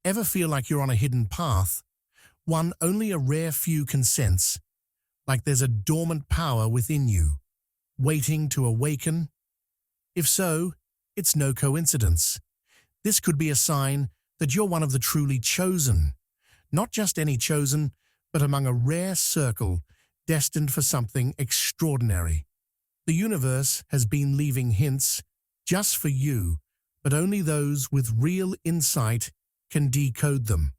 Ever feel like you're on a hidden path, one only a rare few can sense, like there's a dormant power within you, waiting to awaken? If so, it's no coincidence. This could be a sign that you're one of the truly chosen, not just any chosen, but among a rare circle destined for something extraordinary. The universe has been leaving hints just for you, but only those with real insight can decode them.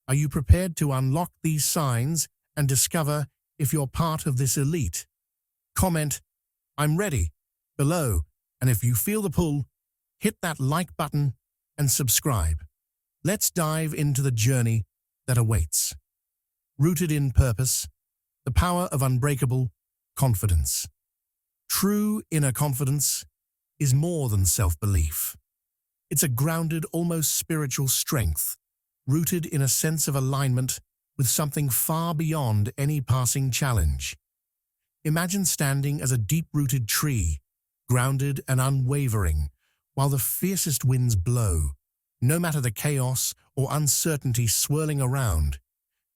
Are you prepared to unlock these signs and discover if you're part of this elite? Comment, "I'm ready," below, and if you feel the pull, hit that like button and subscribe. Let's dive into the journey that awaits. Rooted in purpose, the power of unbreakable confidence. True inner confidence is more than self-belief. It's a grounded, almost spiritual strength, rooted in a sense of alignment with something far beyond any passing challenge. Imagine standing as a deep-rooted tree, grounded and unwavering, while the fiercest winds blow. No matter the chaos or uncertainty swirling around,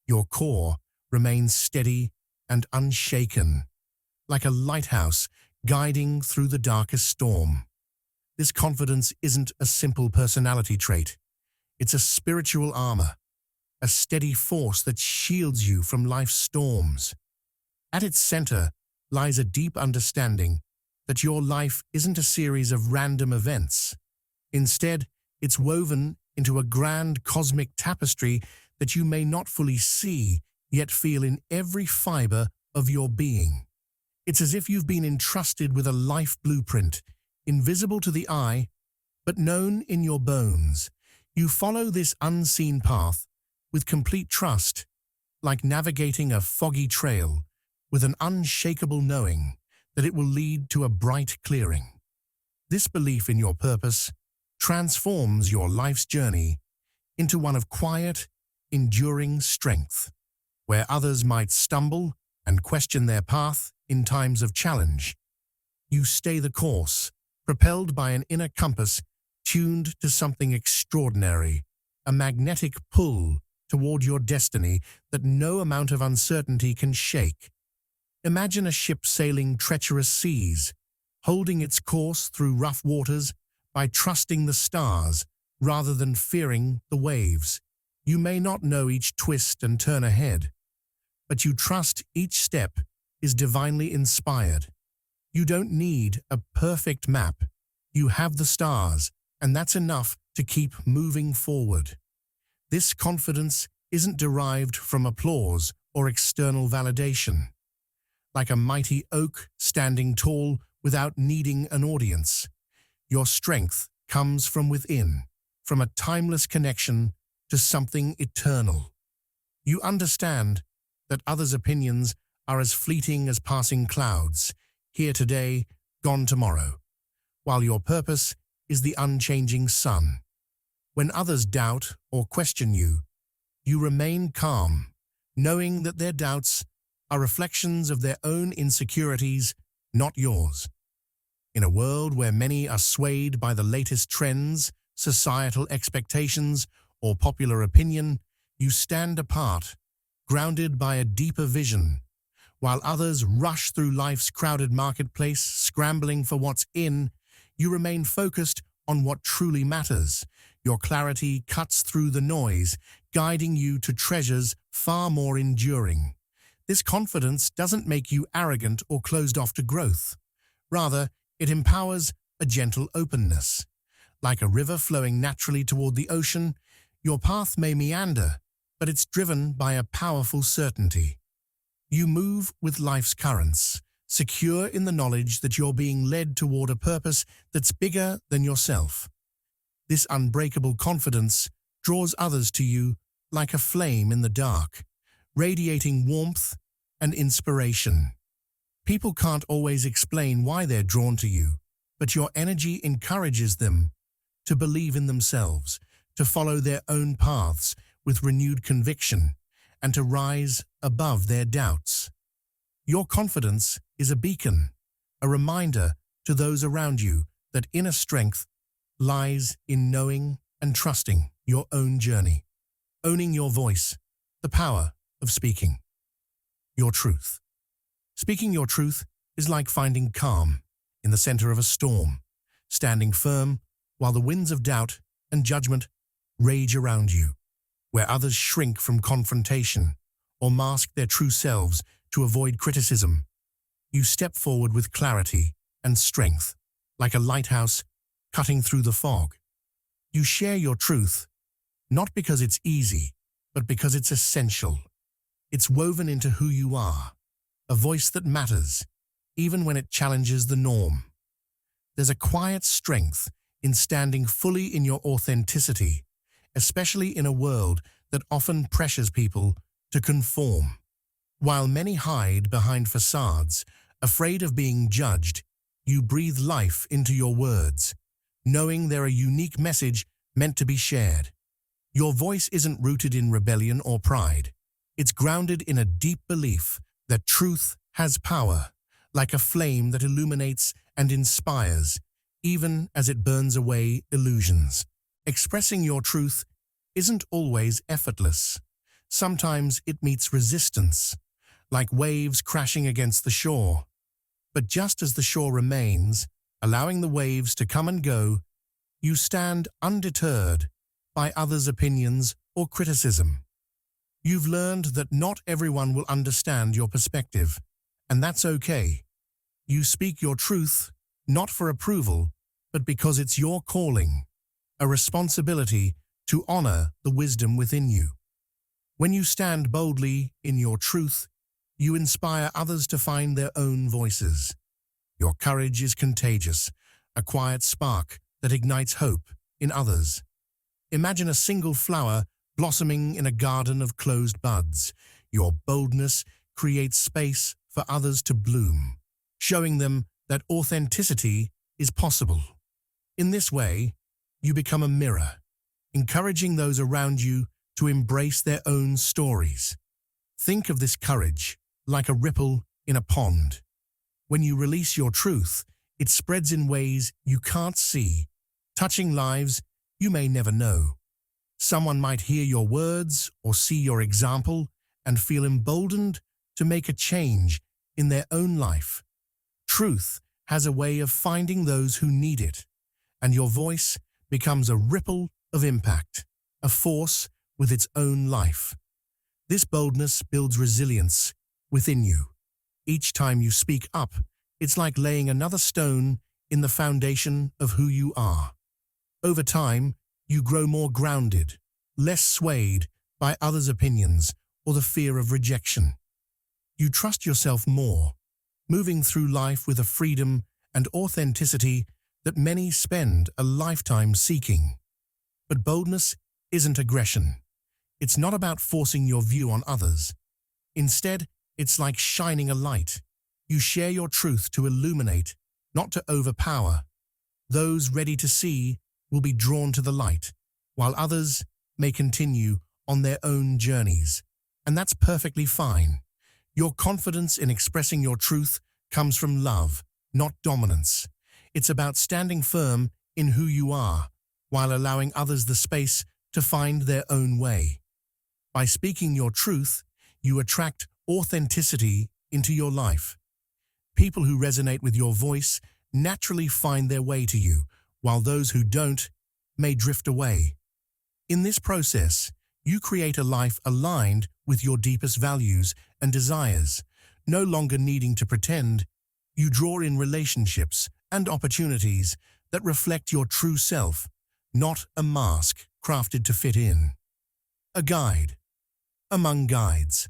your core remains steady and unshaken, like a lighthouse guiding through the darkest storm. This confidence isn't a simple personality trait. It's a spiritual armor, a steady force that shields you from life's storms. At its center lies a deep understanding that your life isn't a series of random events. Instead, it's woven into a grand cosmic tapestry that you may not fully see, yet feel in every fiber of your being. It's as if you've been entrusted with a life blueprint, invisible to the eye, but known in your bones. You follow this unseen path with complete trust, like navigating a foggy trail, with an unshakable knowing that it will lead to a bright clearing. This belief in your purpose transforms your life's journey into one of quiet, enduring strength. Where others might stumble and question their path in times of challenge, you stay the course, propelled by an inner compass tuned to something extraordinary, a magnetic pull toward your destiny that no amount of uncertainty can shake. Imagine a ship sailing treacherous seas, holding its course through rough waters by trusting the stars rather than fearing the waves. You may not know each twist and turn ahead, but you trust each step is divinely inspired. You don't need a perfect map. You have the stars, and that's enough to keep moving forward. This confidence isn't derived from applause or external validation. Like a mighty oak standing tall without needing an audience, your strength comes from within, from a timeless connection to something eternal. You understand that others' opinions are as fleeting as passing clouds, here today, gone tomorrow, while your purpose is the unchanging sun. When others doubt or question you, you remain calm, knowing that their doubts are reflections of their own insecurities, not yours. In a world where many are swayed by the latest trends, societal expectations, or popular opinion, you stand apart, grounded by a deeper vision. While others rush through life's crowded marketplace, scrambling for what's in, you remain focused on what truly matters. Your clarity cuts through the noise, guiding you to treasures far more enduring. This confidence doesn't make you arrogant or closed off to growth. Rather, it empowers a gentle openness. Like a river flowing naturally toward the ocean, your path may meander, but it's driven by a powerful certainty. You move with life's currents, secure in the knowledge that you're being led toward a purpose that's bigger than yourself. This unbreakable confidence draws others to you like a flame in the dark, radiating warmth and inspiration. People can't always explain why they're drawn to you, but your energy encourages them to believe in themselves, to follow their own paths with renewed conviction, and to rise above their doubts. Your confidence is a beacon, a reminder to those around you that inner strength lies in knowing and trusting your own journey. Owning your voice, the power of speaking your truth. Speaking your truth is like finding calm in the center of a storm, standing firm while the winds of doubt and judgment rage around you, where others shrink from confrontation or mask their true selves to avoid criticism. You step forward with clarity and strength, like a lighthouse cutting through the fog. You share your truth, not because it's easy, but because it's essential. It's woven into who you are, a voice that matters, even when it challenges the norm. There's a quiet strength in standing fully in your authenticity, especially in a world that often pressures people to conform. While many hide behind facades, afraid of being judged, you breathe life into your words, knowing they're a unique message meant to be shared. Your voice isn't rooted in rebellion or pride. It's grounded in a deep belief that truth has power, like a flame that illuminates and inspires, even as it burns away illusions. Expressing your truth isn't always effortless. Sometimes it meets resistance, like waves crashing against the shore. But just as the shore remains, allowing the waves to come and go, you stand undeterred by others' opinions or criticism. You've learned that not everyone will understand your perspective, and that's okay. You speak your truth, not for approval, but because it's your calling, a responsibility to honor the wisdom within you. When you stand boldly in your truth, you inspire others to find their own voices. Your courage is contagious, a quiet spark that ignites hope in others. Imagine a single flower blossoming in a garden of closed buds. Your boldness creates space for others to bloom, showing them that authenticity is possible. In this way, you become a mirror, encouraging those around you to embrace their own stories. Think of this courage like a ripple in a pond. When you release your truth, it spreads in ways you can't see, touching lives you may never know. Someone might hear your words or see your example and feel emboldened to make a change in their own life. Truth has a way of finding those who need it, and your voice becomes a ripple of impact, a force with its own life. This boldness builds resilience within you. Each time you speak up, it's like laying another stone in the foundation of who you are. Over time, you grow more grounded, less swayed by others' opinions or the fear of rejection. You trust yourself more, moving through life with a freedom and authenticity that many spend a lifetime seeking. But boldness isn't aggression. It's not about forcing your view on others. Instead, it's like shining a light. You share your truth to illuminate, not to overpower. Those ready to see will be drawn to the light, while others may continue on their own journeys. And that's perfectly fine. Your confidence in expressing your truth comes from love, not dominance. It's about standing firm in who you are, while allowing others the space to find their own way. By speaking your truth, you attract authenticity into your life. People who resonate with your voice naturally find their way to you, while those who don't may drift away. In this process, you create a life aligned with your deepest values and desires. No longer needing to pretend, you draw in relationships and opportunities that reflect your true self, not a mask crafted to fit in. A guide. Among guides,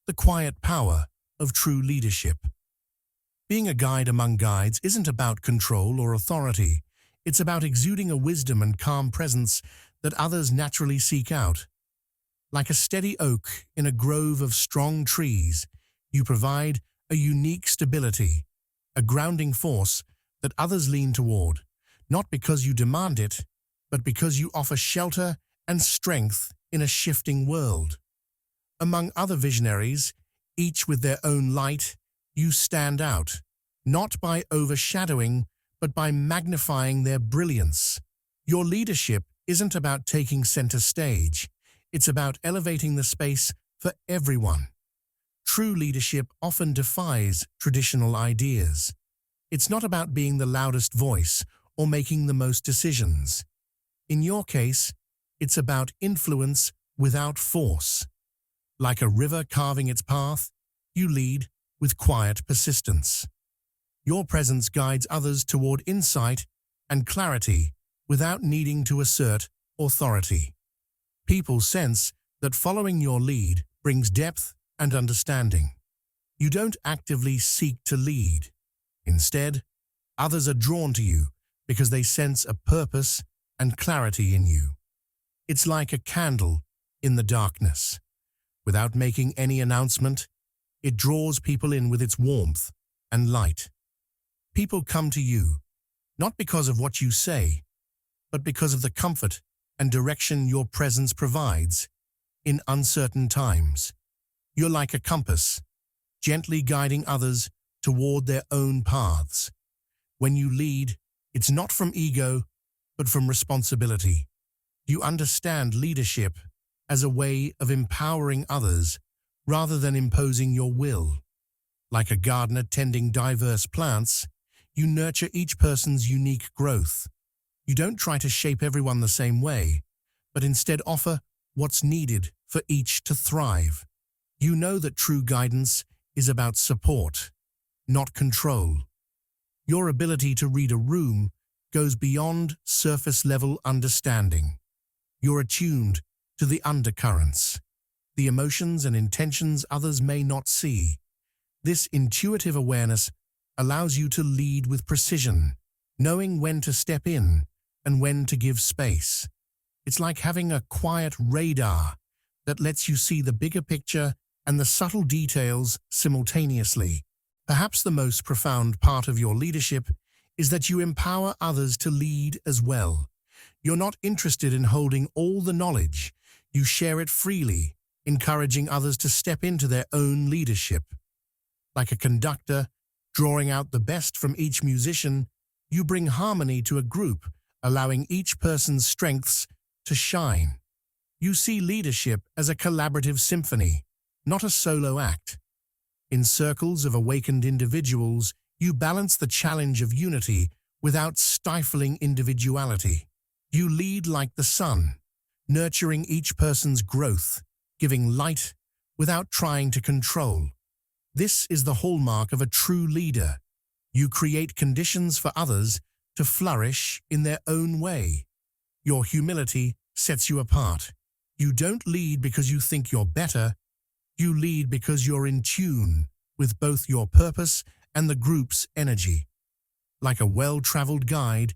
the quiet power of true leadership. Being a guide among guides isn't about control or authority. It's about exuding a wisdom and calm presence that others naturally seek out. Like a steady oak in a grove of strong trees, you provide a unique stability, a grounding force that others lean toward, not because you demand it, but because you offer shelter and strength in a shifting world. Among other visionaries, each with their own light, you stand out, not by overshadowing, but by magnifying their brilliance. Your leadership isn't about taking center stage. It's about elevating the space for everyone. True leadership often defies traditional ideas. It's not about being the loudest voice or making the most decisions. In your case, it's about influence without force. Like a river carving its path, you lead with quiet persistence. Your presence guides others toward insight and clarity without needing to assert authority. People sense that following your lead brings depth and understanding. You don't actively seek to lead. Instead, others are drawn to you because they sense a purpose and clarity in you. It's like a candle in the darkness. Without making any announcement, it draws people in with its warmth and light. People come to you, not because of what you say, but because of the comfort and direction your presence provides in uncertain times. You're like a compass, gently guiding others toward their own paths. When you lead, it's not from ego, but from responsibility. You understand leadership as a way of empowering others rather than imposing your will. Like a gardener tending diverse plants, you nurture each person's unique growth. You don't try to shape everyone the same way, but instead offer what's needed for each to thrive. You know that true guidance is about support, not control. Your ability to read a room goes beyond surface-level understanding. You're attuned to the undercurrents, the emotions and intentions others may not see. This intuitive awareness allows you to lead with precision, knowing when to step in and when to give space. It's like having a quiet radar that lets you see the bigger picture and the subtle details simultaneously. Perhaps the most profound part of your leadership is that you empower others to lead as well. You're not interested in holding all the knowledge. You share it freely, encouraging others to step into their own leadership. Like a conductor, drawing out the best from each musician, you bring harmony to a group, allowing each person's strengths to shine. You see leadership as a collaborative symphony, not a solo act. In circles of awakened individuals, you balance the challenge of unity without stifling individuality. You lead like the sun, nurturing each person's growth, giving light without trying to control. This is the hallmark of a true leader. You create conditions for others to flourish in their own way. Your humility sets you apart. You don't lead because you think you're better. You lead because you're in tune with both your purpose and the group's energy. Like a well-traveled guide,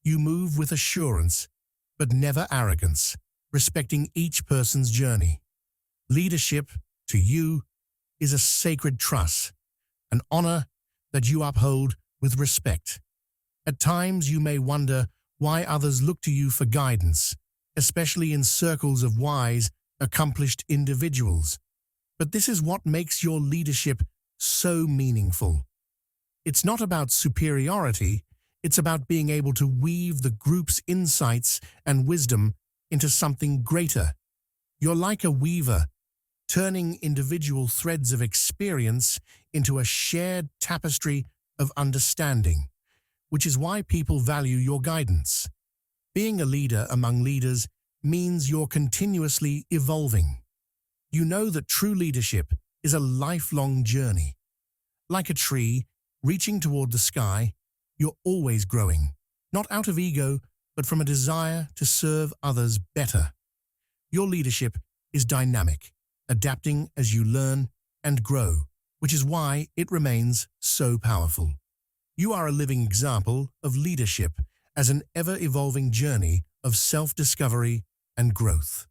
you move with assurance, but never arrogance, respecting each person's journey. Leadership, to you, is a sacred trust, an honor that you uphold with respect. At times you may wonder why others look to you for guidance, especially in circles of wise, accomplished individuals. But this is what makes your leadership so meaningful. It's not about superiority, it's about being able to weave the group's insights and wisdom into something greater. You're like a weaver, turning individual threads of experience into a shared tapestry of understanding, which is why people value your guidance. Being a leader among leaders means you're continuously evolving. You know that true leadership is a lifelong journey. Like a tree reaching toward the sky, you're always growing, not out of ego, but from a desire to serve others better. Your leadership is dynamic, adapting as you learn and grow, which is why it remains so powerful. You are a living example of leadership as an ever-evolving journey of self-discovery and growth.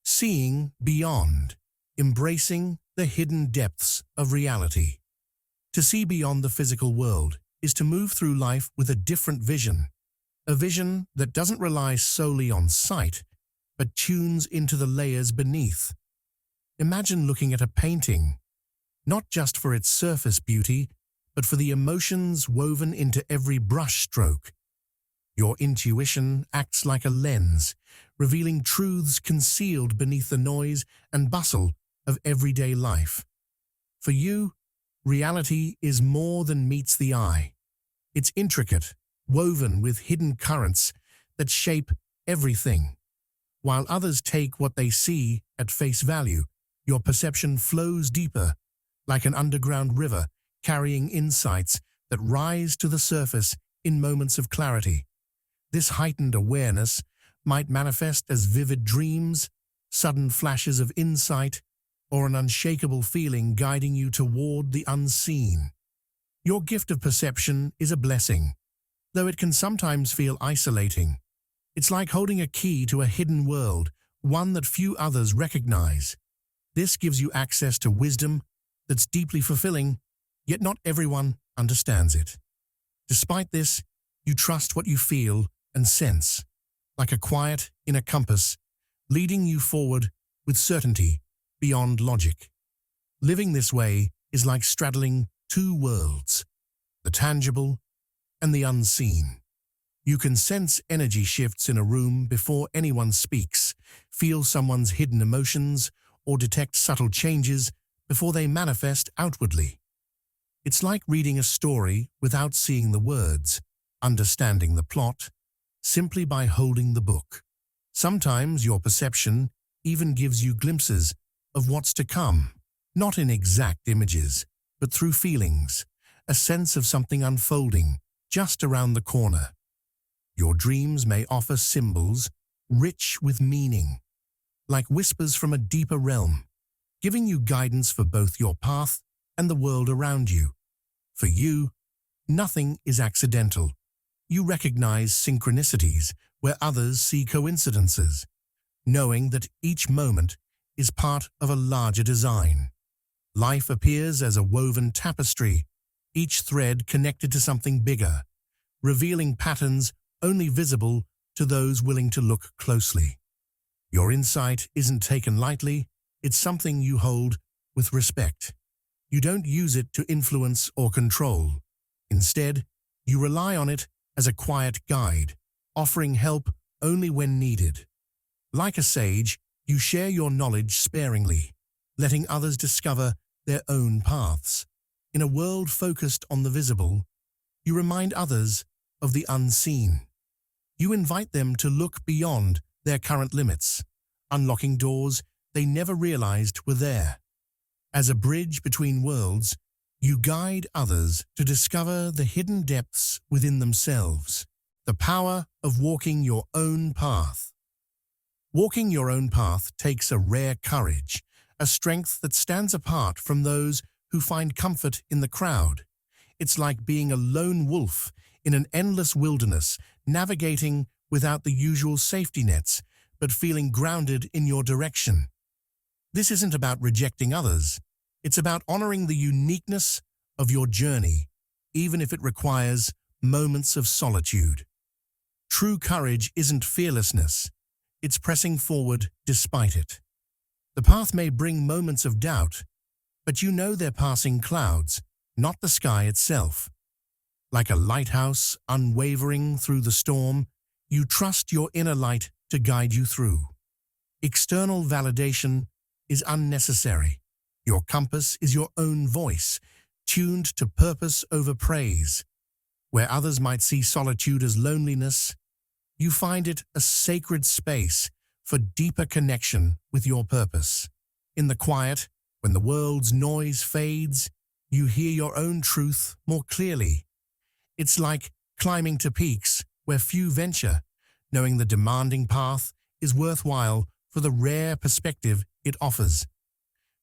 Seeing beyond, embracing the hidden depths of reality. To see beyond the physical world is to move through life with a different vision, a vision that doesn't rely solely on sight, but tunes into the layers beneath. Imagine looking at a painting, not just for its surface beauty, but for the emotions woven into every brushstroke. Your intuition acts like a lens, revealing truths concealed beneath the noise and bustle of everyday life. For you, reality is more than meets the eye. It's intricate, woven with hidden currents that shape everything. While others take what they see at face value, your perception flows deeper, like an underground river, carrying insights that rise to the surface in moments of clarity. This heightened awareness might manifest as vivid dreams, sudden flashes of insight, or an unshakable feeling guiding you toward the unseen. Your gift of perception is a blessing, though it can sometimes feel isolating. It's like holding a key to a hidden world, one that few others recognize. This gives you access to wisdom that's deeply fulfilling, yet not everyone understands it. Despite this, you trust what you feel and sense, like a quiet inner compass, leading you forward with certainty beyond logic. Living this way is like straddling two worlds, the tangible and the unseen. You can sense energy shifts in a room before anyone speaks, feel someone's hidden emotions, or detect subtle changes before they manifest outwardly. It's like reading a story without seeing the words, understanding the plot, simply by holding the book. Sometimes your perception even gives you glimpses of what's to come, not in exact images, but through feelings, a sense of something unfolding just around the corner. Your dreams may offer symbols rich with meaning, like whispers from a deeper realm, giving you guidance for both your path and the world around you. For you, nothing is accidental. You recognize synchronicities where others see coincidences, knowing that each moment is part of a larger design. Life appears as a woven tapestry, each thread connected to something bigger, revealing patterns only visible to those willing to look closely. Your insight isn't taken lightly, it's something you hold with respect. You don't use it to influence or control. Instead, you rely on it as a quiet guide, offering help only when needed. Like a sage, you share your knowledge sparingly, letting others discover their own paths. In a world focused on the visible, you remind others of the unseen. You invite them to look beyond their current limits, unlocking doors they never realized were there. As a bridge between worlds, you guide others to discover the hidden depths within themselves, the power of walking your own path. Walking your own path takes a rare courage, a strength that stands apart from those who find comfort in the crowd. It's like being a lone wolf in an endless wilderness, navigating without the usual safety nets, but feeling grounded in your direction. This isn't about rejecting others. It's about honoring the uniqueness of your journey, even if it requires moments of solitude. True courage isn't fearlessness. It's pressing forward despite it. The path may bring moments of doubt, but you know they're passing clouds, not the sky itself. Like a lighthouse unwavering through the storm, you trust your inner light to guide you through. External validation is unnecessary. Your compass is your own voice, tuned to purpose over praise. Where others might see solitude as loneliness, you find it a sacred space for deeper connection with your purpose. In the quiet, when the world's noise fades, you hear your own truth more clearly. It's like climbing to peaks where few venture, knowing the demanding path is worthwhile for the rare perspective it offers.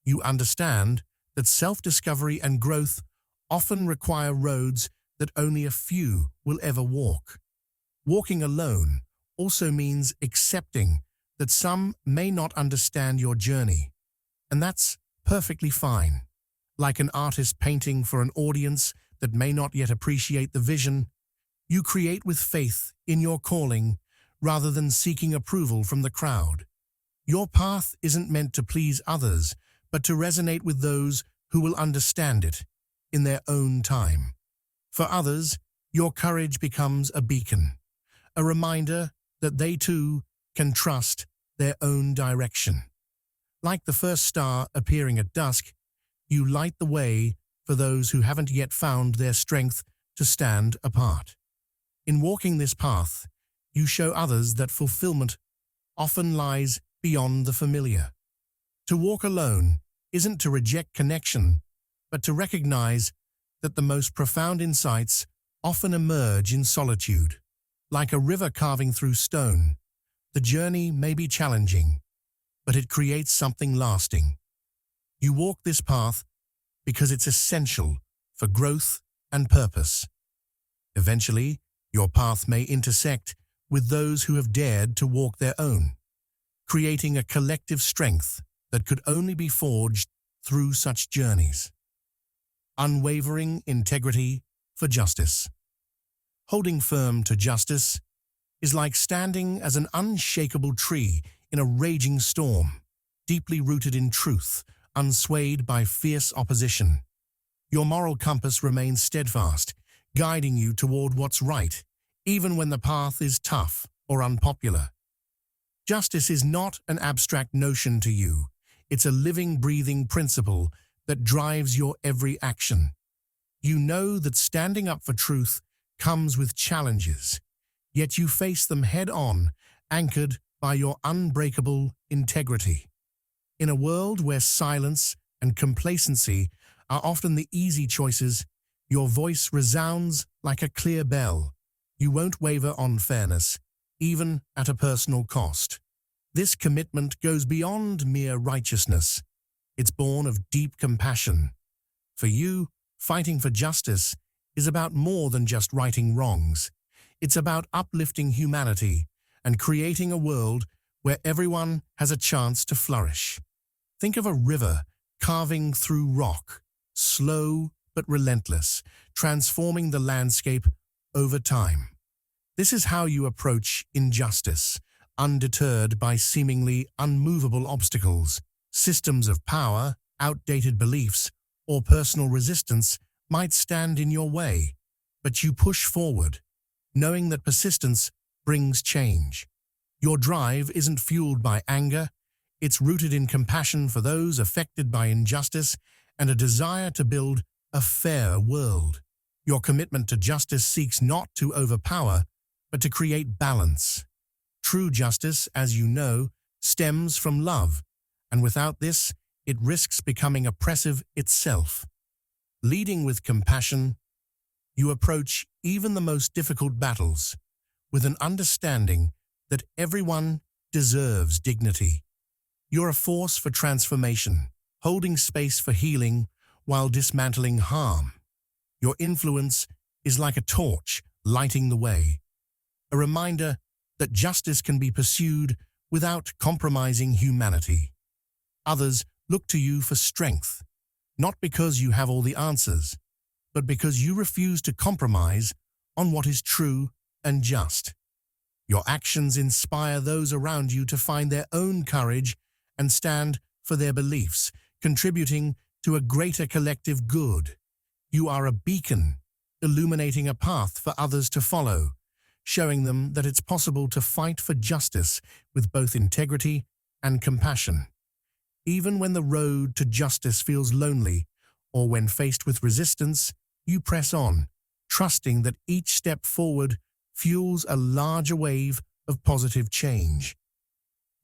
You understand that self-discovery and growth often require roads that only a few will ever walk. Walking alone also means accepting that some may not understand your journey, and that's perfectly fine. Like an artist painting for an audience that may not yet appreciate the vision, you create with faith in your calling rather than seeking approval from the crowd. Your path isn't meant to please others, but to resonate with those who will understand it in their own time. For others, your courage becomes a beacon, a reminder that they too can trust their own direction. Like the first star appearing at dusk, you light the way for those who haven't yet found their strength to stand apart. In walking this path, you show others that fulfillment often lies beyond the familiar. To walk alone isn't to reject connection, but to recognize that the most profound insights often emerge in solitude. Like a river carving through stone, the journey may be challenging, but it creates something lasting. You walk this path because it's essential for growth and purpose. Eventually, your path may intersect with those who have dared to walk their own, creating a collective strength that could only be forged through such journeys. Unwavering integrity for justice. Holding firm to justice is like standing as an unshakable tree in a raging storm, deeply rooted in truth, unswayed by fierce opposition. Your moral compass remains steadfast, guiding you toward what's right, even when the path is tough or unpopular. Justice is not an abstract notion to you. It's a living, breathing principle that drives your every action. You know that standing up for truth comes with challenges, yet you face them head-on, anchored by your unbreakable integrity. In a world where silence and complacency are often the easy choices, your voice resounds like a clear bell. You won't waver on fairness, even at a personal cost. This commitment goes beyond mere righteousness. It's born of deep compassion. For you, fighting for justice is about more than just righting wrongs. It's about uplifting humanity and creating a world where everyone has a chance to flourish. Think of a river carving through rock, slow but relentless, transforming the landscape over time. This is how you approach injustice, undeterred by seemingly unmovable obstacles. Systems of power, outdated beliefs, or personal resistance might stand in your way, but you push forward, knowing that persistence brings change. Your drive isn't fueled by anger, it's rooted in compassion for those affected by injustice and a desire to build a fair world. Your commitment to justice seeks not to overpower, but to create balance. True justice, as you know, stems from love, and without this, it risks becoming oppressive itself. Leading with compassion, you approach even the most difficult battles with an understanding that everyone deserves dignity. You're a force for transformation, holding space for healing while dismantling harm. Your influence is like a torch lighting the way, a reminder that justice can be pursued without compromising humanity. Others look to you for strength, not because you have all the answers, but because you refuse to compromise on what is true and just. Your actions inspire those around you to find their own courage and stand for their beliefs, contributing to a greater collective good. You are a beacon, illuminating a path for others to follow, showing them that it's possible to fight for justice with both integrity and compassion. Even when the road to justice feels lonely, or when faced with resistance, you press on, trusting that each step forward fuels a larger wave of positive change.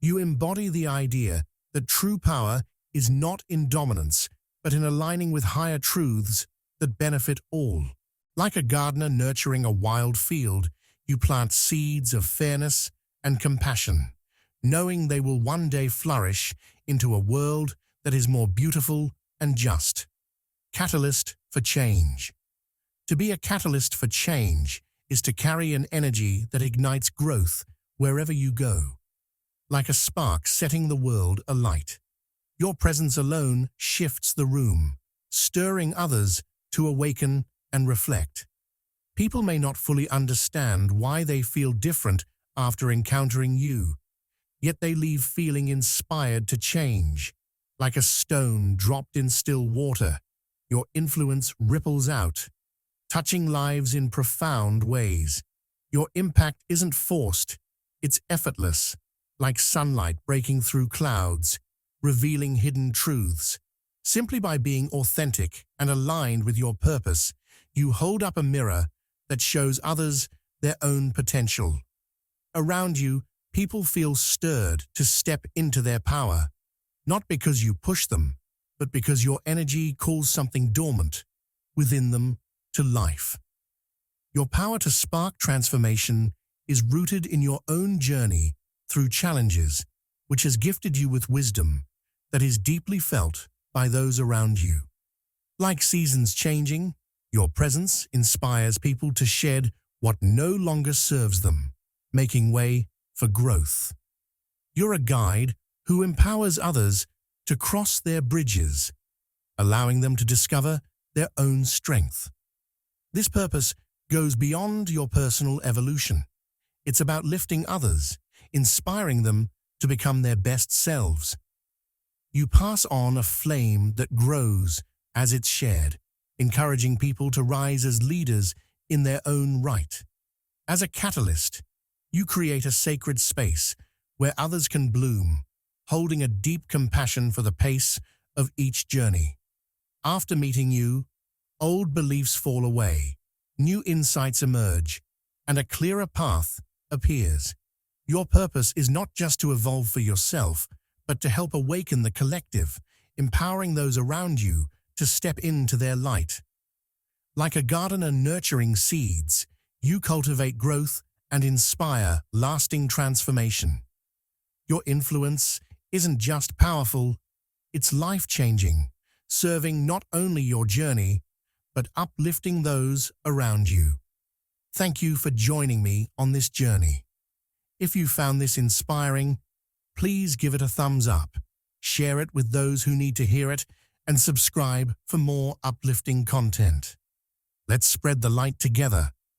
You embody the idea that true power is not in dominance, but in aligning with higher truths that benefit all. Like a gardener nurturing a wild field, you plant seeds of fairness and compassion, knowing they will one day flourish into a world that is more beautiful and just. Catalyst for change. To be a catalyst for change is to carry an energy that ignites growth wherever you go. Like a spark setting the world alight. Your presence alone shifts the room, stirring others to awaken and reflect. People may not fully understand why they feel different after encountering you, yet they leave feeling inspired to change. Like a stone dropped in still water, your influence ripples out, touching lives in profound ways. Your impact isn't forced, it's effortless, like sunlight breaking through clouds, revealing hidden truths. Simply by being authentic and aligned with your purpose, you hold up a mirror that shows others their own potential. Around you, people feel stirred to step into their power, not because you push them, but because your energy calls something dormant within them to life. Your power to spark transformation is rooted in your own journey through challenges, which has gifted you with wisdom that is deeply felt by those around you. Like seasons changing, your presence inspires people to shed what no longer serves them, making way for growth. You're a guide who empowers others to cross their bridges, allowing them to discover their own strength. This purpose goes beyond your personal evolution. It's about lifting others, inspiring them to become their best selves. You pass on a flame that grows as it's shared, encouraging people to rise as leaders in their own right. As a catalyst, you create a sacred space where others can bloom, holding a deep compassion for the pace of each journey. After meeting you, old beliefs fall away, new insights emerge, and a clearer path appears. Your purpose is not just to evolve for yourself, but to help awaken the collective, empowering those around you to step into their light. Like a gardener nurturing seeds, you cultivate growth and inspire lasting transformation. Your influence isn't just powerful, it's life-changing, serving not only your journey, but uplifting those around you. Thank you for joining me on this journey. If you found this inspiring, please give it a thumbs up, share it with those who need to hear it, and subscribe for more uplifting content. Let's spread the light together